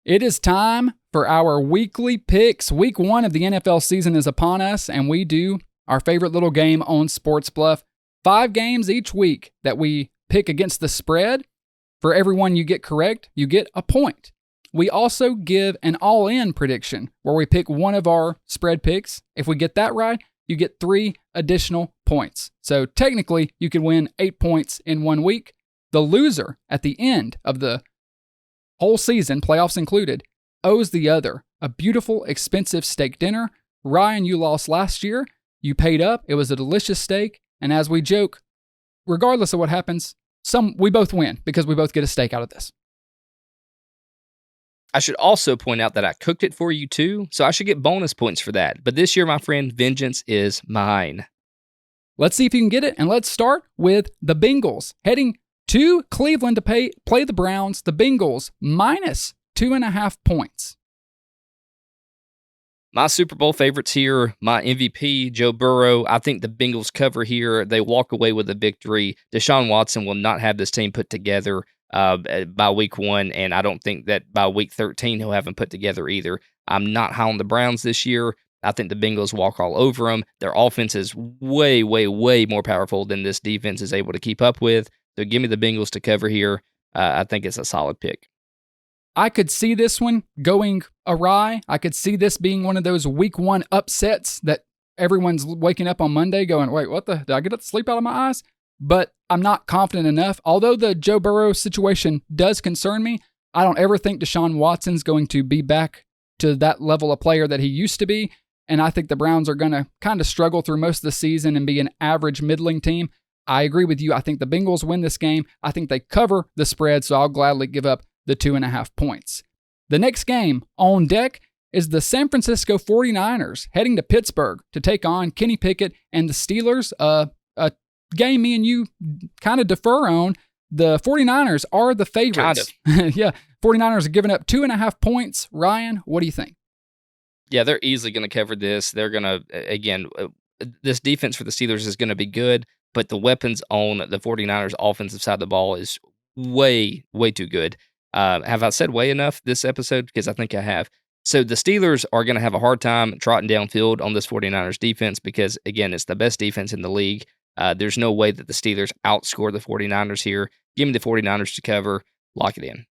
It is time for our weekly picks. Week 1 of the NFL season is upon us, and we do our favorite little game on Sports Bluff. 5 games each week that we pick against the spread. For every one you get correct, you get a point. We also give an all-in prediction where we pick one of our spread picks. If we get that right, you get 3 additional points. So technically, you could win 8 points in 1 week. The loser at the end of the whole season, playoffs included, owes the other a beautiful, expensive steak dinner. Ryan, you lost last year. You paid up. It was a delicious steak. And as we joke, regardless of what happens, we both win because we both get a steak out of this. I should also point out that I cooked it for you too, so I should get bonus points for that. But this year, my friend, vengeance is mine. Let's see if you can get it, and let's start with the Bengals. Heading to Cleveland to play the Browns. The Bengals minus 2.5 points. My Super Bowl favorites here, my MVP, Joe Burrow. I think the Bengals cover here. They walk away with a victory. Deshaun Watson will not have this team put together by week 1, and I don't think that by week 13 he'll have them put together either. I'm not high on the Browns this year. I think the Bengals walk all over them. Their offense is way, way, way more powerful than this defense is able to keep up with. So give me the Bengals to cover here. I think it's a solid pick. I could see this one going awry. I could see this being one of those week 1 upsets that everyone's waking up on Monday going, wait, did I get the sleep out of my eyes? But I'm not confident enough. Although the Joe Burrow situation does concern me, I don't ever think Deshaun Watson's going to be back to that level of player that he used to be. And I think the Browns are going to kind of struggle through most of the season and be an average middling team. I agree with you. I think the Bengals win this game. I think they cover the spread, so I'll gladly give up the 2.5 points. The next game on deck is the San Francisco 49ers heading to Pittsburgh to take on Kenny Pickett and the Steelers. A game me and you kind of defer on. The 49ers are the favorites. Kind of. Yeah, 49ers are giving up 2.5 points. Ryan, what do you think? Yeah, they're easily going to cover this. They're going to, again, this defense for the Steelers is going to be good, but the weapons on the 49ers offensive side of the ball is way, way too good. Have I said way enough this episode? Because I think I have. So the Steelers are going to have a hard time trotting downfield on this 49ers defense because, again, it's the best defense in the league. There's no way that the Steelers outscore the 49ers here. Give me the 49ers to cover. Lock it in.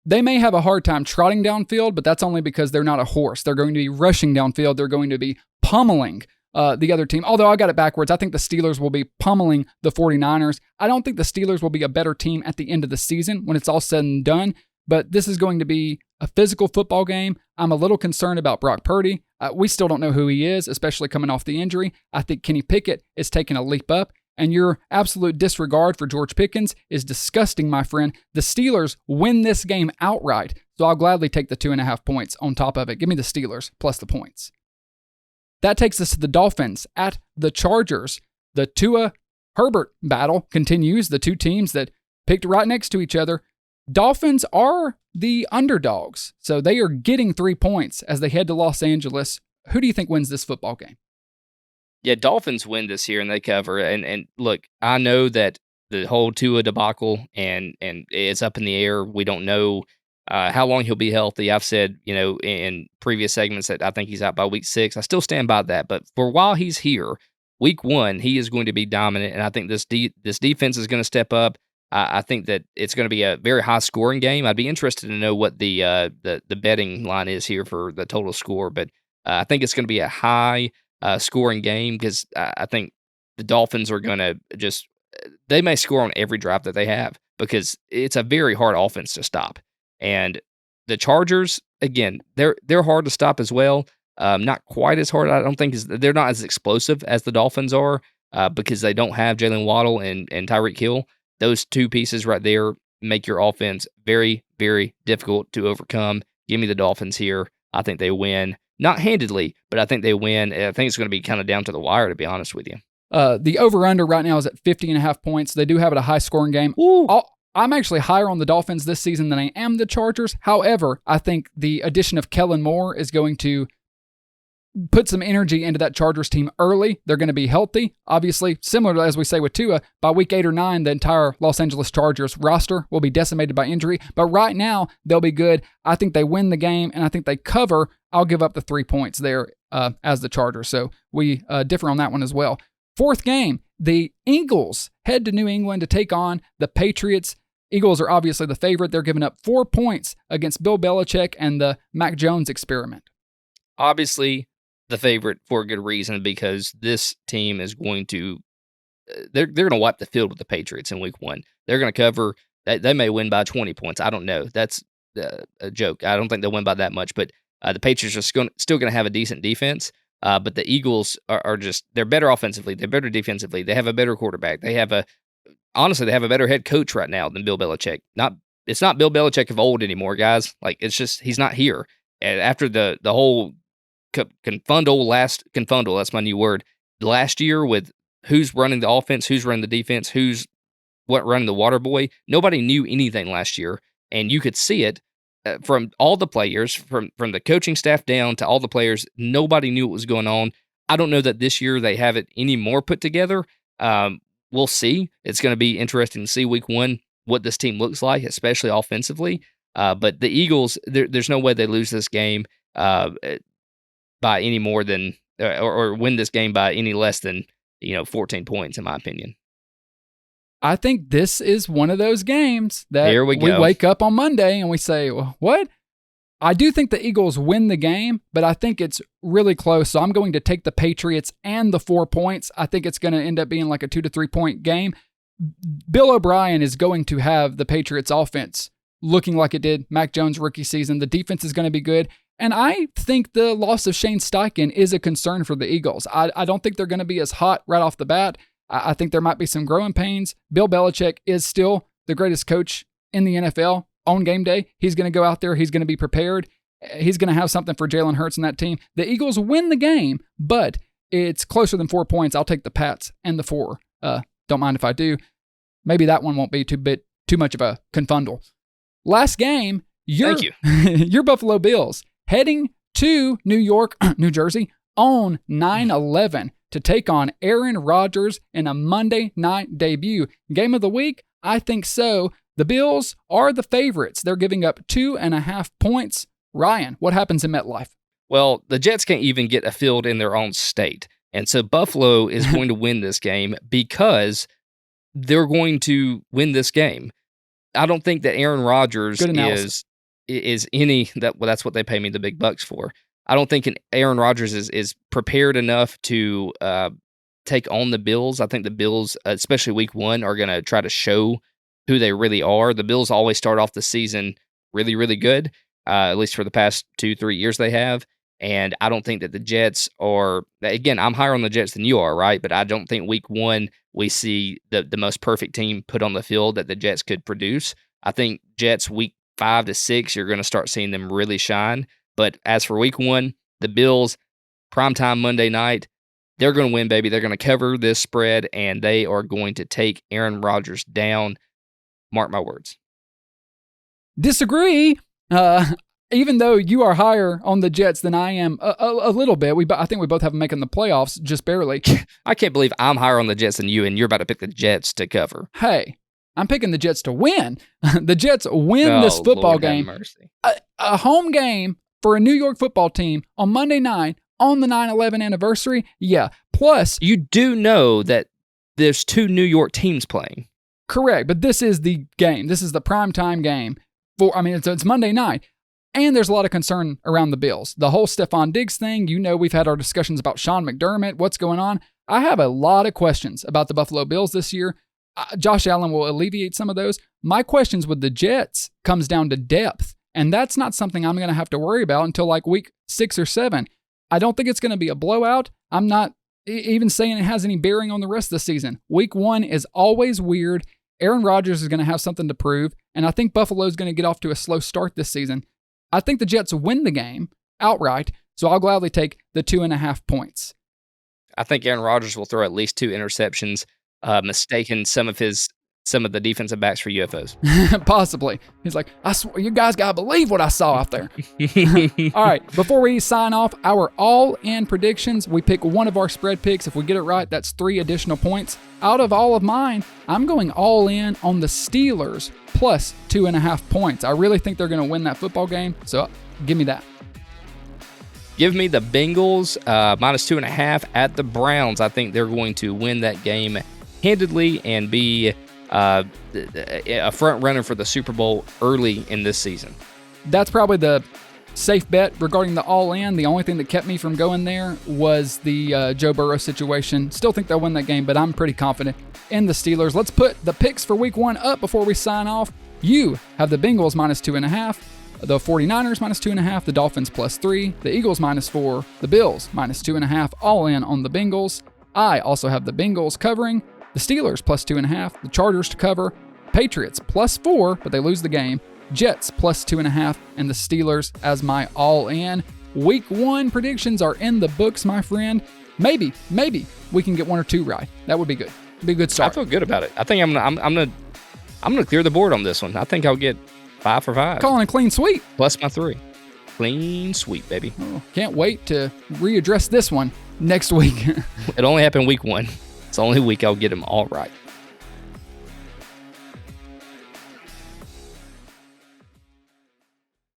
They may have a hard time trotting downfield, but that's only because they're not a horse. They're going to be rushing downfield. They're going to be pummeling the other team. Although I got it backwards. I think the Steelers will be pummeling the 49ers. I don't think the Steelers will be a better team at the end of the season when it's all said and done, but this is going to be a physical football game. I'm a little concerned about Brock Purdy. We still don't know who he is, especially coming off the injury. I think Kenny Pickett is taking a leap up, and your absolute disregard for George Pickens is disgusting, my friend. The Steelers win this game outright, so I'll gladly take the 2.5 points on top of it. Give me the Steelers plus the points. That takes us to the Dolphins at the Chargers. The Tua Herbert battle continues. The two teams that picked right next to each other. Dolphins are the underdogs, so they are getting 3 points as they head to Los Angeles. Who do you think wins this football game? Yeah, Dolphins win this year and they cover. And look, I know that the whole Tua debacle and it's up in the air. We don't know how long he'll be healthy. I've said, in previous segments that I think he's out by week 6. I still stand by that. But for while he's here, week 1, he is going to be dominant. And I think this defense is going to step up. I think that it's going to be a very high scoring game. I'd be interested to know what the betting line is here for the total score. But I think it's going to be a high scoring game because I think the Dolphins are going to they may score on every drive that they have because it's a very hard offense to stop. And the Chargers, again, they're hard to stop as well. Not quite as hard, I don't think. They're not as explosive as the Dolphins are because they don't have Jalen Waddle and Tyreek Hill. Those two pieces right there make your offense very, very difficult to overcome. Give me the Dolphins here. I think they win. Not handedly, but I think they win. I think it's going to be kind of down to the wire, to be honest with you. The over-under right now is at 50.5 points. They do have it a high-scoring game. I'm actually higher on the Dolphins this season than I am the Chargers. However, I think the addition of Kellen Moore is going to put some energy into that Chargers team early. They're going to be healthy. Obviously, similar to as we say with Tua, by week 8 or 9, the entire Los Angeles Chargers roster will be decimated by injury. But right now, they'll be good. I think they win the game, and I think they cover. I'll give up the 3 points there as the Chargers. So we differ on that one as well. Fourth game, the Eagles head to New England to take on the Patriots. Eagles are obviously the favorite. They're giving up 4 points against Bill Belichick and the Mac Jones experiment. Obviously, the favorite for a good reason, because this team is going to they're going to wipe the field with the Patriots in week 1. They're going to cover. They may win by 20 points. I don't know. That's a joke. I don't think they'll win by that much. But the Patriots are still going to have a decent defense. But the Eagles are just, they're better offensively. They're better defensively. They have a better quarterback. They have a better head coach right now than Bill Belichick. It's not Bill Belichick of old anymore, guys. Like, it's just, he's not here. And after the whole confundle, that's my new word, last year with who's running the offense, who's running the defense, who's running the water boy, nobody knew anything last year. And you could see it from all the players, from the coaching staff down to all the players. Nobody knew what was going on. I don't know that this year they have it any more put together. We'll see. It's going to be interesting to see week 1 what this team looks like, especially offensively. But the Eagles, there's no way they lose this game by any more than, or win this game by any less than 14 points, in my opinion. I think this is one of those games that Here we wake up on Monday and we say, well, what? I do think the Eagles win the game, but I think it's really close. So I'm going to take the Patriots and the 4 points. I think it's going to end up being like a 2 to 3 point game. Bill O'Brien is going to have the Patriots offense looking like it did Mac Jones' rookie season. The defense is going to be good. And I think the loss of Shane Steichen is a concern for the Eagles. I don't think they're going to be as hot right off the bat. I think there might be some growing pains. Bill Belichick is still the greatest coach in the NFL on game day. He's going to go out there. He's going to be prepared. He's going to have something for Jalen Hurts and that team. The Eagles win the game, but it's closer than 4 points. I'll take the Pats and the 4. Don't mind if I do. Maybe that one won't be too much of a confundle. Last game, Thank you. your Buffalo Bills heading to New York, New Jersey on 9/11 to take on Aaron Rodgers in a Monday night debut. Game of the week? I think so. The Bills are the favorites. They're giving up 2.5 points. Ryan, what happens in MetLife? Well, the Jets can't even get a field in their own state. And so Buffalo is going to win this game because they're going to win this game. I don't think that Aaron Rodgers is any that. Well, that's what they pay me the big bucks for. I don't think Aaron Rodgers is prepared enough to take on the Bills. I think the Bills, especially week 1, are going to try to show who they really are. The Bills always start off the season really, really good, at least for the past 2-3 years they have. And I don't think that the Jets are, again, I'm higher on the Jets than you are, right? But I don't think week 1 we see the most perfect team put on the field that the Jets could produce. I think Jets week 5 to 6, you're going to start seeing them really shine. But as for week 1, the Bills, primetime Monday night, they're going to win, baby. They're going to cover this spread, and they are going to take Aaron Rodgers down. Mark my words. Disagree. Even though you are higher on the Jets than I am a little bit, I think we both have them making the playoffs, just barely. I can't believe I'm higher on the Jets than you, and you're about to pick the Jets to cover. Hey, I'm picking the Jets to win. The Jets win this football game. A home game for a New York football team on Monday night on the 9/11 anniversary. Yeah. Plus, you do know that there's 2 New York teams playing. Correct, but this is the game. This is the primetime game. It's Monday night. And there's a lot of concern around the Bills. The whole Stephon Diggs thing, we've had our discussions about Sean McDermott, what's going on. I have a lot of questions about the Buffalo Bills this year. Josh Allen will alleviate some of those. My questions with the Jets comes down to depth, and that's not something I'm going to have to worry about until like week 6 or 7. I don't think it's going to be a blowout. I'm not even saying it has any bearing on the rest of the season. Week 1 is always weird. Aaron Rodgers is going to have something to prove, and I think Buffalo is going to get off to a slow start this season. I think the Jets win the game outright, so I'll gladly take the 2.5 points. I think Aaron Rodgers will throw at least 2 interceptions, mistaking some of his some of the defensive backs for UFOs. Possibly. He's like, I swear, you guys got to believe what I saw out there. All right, before we sign off, our all-in predictions, we pick one of our spread picks. If we get it right, that's 3 additional points. Out of all of mine, I'm going all in on the Steelers plus 2.5 points. I really think they're going to win that football game, so give me that. Give me the Bengals minus 2.5 at the Browns. I think they're going to win that game handedly and be a front runner for the Super Bowl early in this season. That's probably the safe bet regarding the all-in. The only thing that kept me from going there was the Joe Burrow situation. Still think they'll win that game, but I'm pretty confident in the Steelers. Let's put the picks for week 1 up before we sign off. You have the Bengals minus 2.5, the 49ers minus 2.5, the Dolphins plus 3, the Eagles minus 4, the Bills minus 2.5, all in on the Bengals. I also have the Bengals covering, the Steelers plus 2.5, the Chargers to cover, Patriots plus 4, but they lose the game, Jets plus 2.5, and the Steelers as my all-in. Week 1 predictions are in the books, my friend. Maybe we can get 1 or 2 right. That would be good. It'd be a good start. I feel good about it. I think I'm gonna clear the board on this one. I think I'll get 5 for 5. Calling a clean sweep. Plus my 3. Clean sweep, baby. Oh, can't wait to readdress this one next week. It only happened week 1. It's the only week I'll get them all right.